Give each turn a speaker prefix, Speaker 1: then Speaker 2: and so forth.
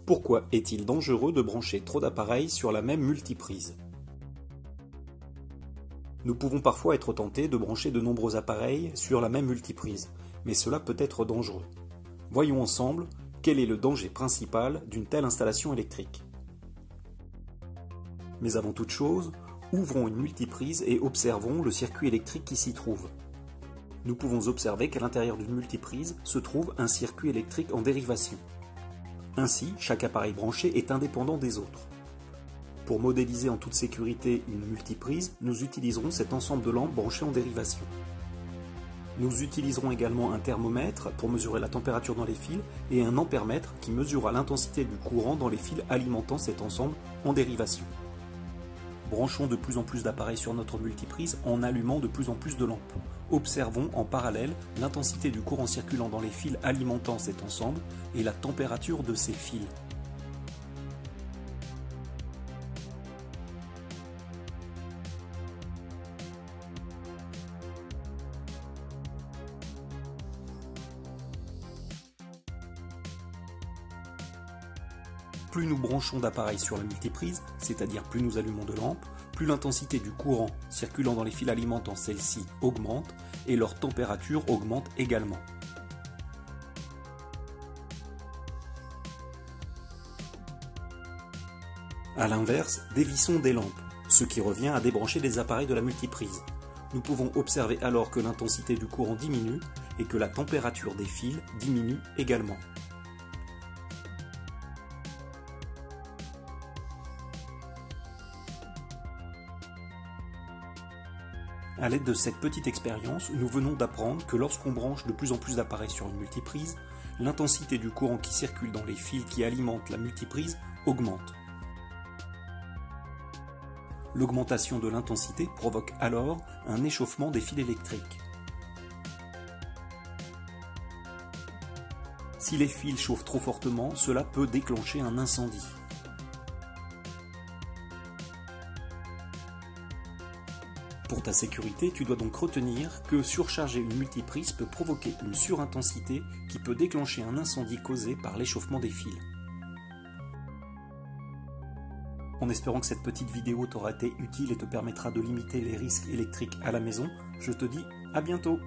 Speaker 1: Pourquoi est-il dangereux de brancher trop d'appareils sur la même multiprise? Nous pouvons parfois être tentés de brancher de nombreux appareils sur la même multiprise, mais cela peut être dangereux. Voyons ensemble quel est le danger principal d'une telle installation électrique. Mais avant toute chose, ouvrons une multiprise et observons le circuit électrique qui s'y trouve. Nous pouvons observer qu'à l'intérieur d'une multiprise se trouve un circuit électrique en dérivation. Ainsi, chaque appareil branché est indépendant des autres. Pour modéliser en toute sécurité une multiprise, nous utiliserons cet ensemble de lampes branchées en dérivation. Nous utiliserons également un thermomètre pour mesurer la température dans les fils et un ampèremètre qui mesurera l'intensité du courant dans les fils alimentant cet ensemble en dérivation. Branchons de plus en plus d'appareils sur notre multiprise en allumant de plus en plus de lampes. Observons en parallèle l'intensité du courant circulant dans les fils alimentant cet ensemble et la température de ces fils. Plus nous branchons d'appareils sur la multiprise, c'est-à-dire plus nous allumons de lampes, plus l'intensité du courant circulant dans les fils alimentant celles-ci augmente et leur température augmente également. A l'inverse, dévissons des lampes, ce qui revient à débrancher des appareils de la multiprise. Nous pouvons observer alors que l'intensité du courant diminue et que la température des fils diminue également. À l'aide de cette petite expérience, nous venons d'apprendre que lorsqu'on branche de plus en plus d'appareils sur une multiprise, l'intensité du courant qui circule dans les fils qui alimentent la multiprise augmente. L'augmentation de l'intensité provoque alors un échauffement des fils électriques. Si les fils chauffent trop fortement, cela peut déclencher un incendie. Pour ta sécurité, tu dois donc retenir que surcharger une multiprise peut provoquer une surintensité qui peut déclencher un incendie causé par l'échauffement des fils. En espérant que cette petite vidéo t'aura été utile et te permettra de limiter les risques électriques à la maison, je te dis à bientôt!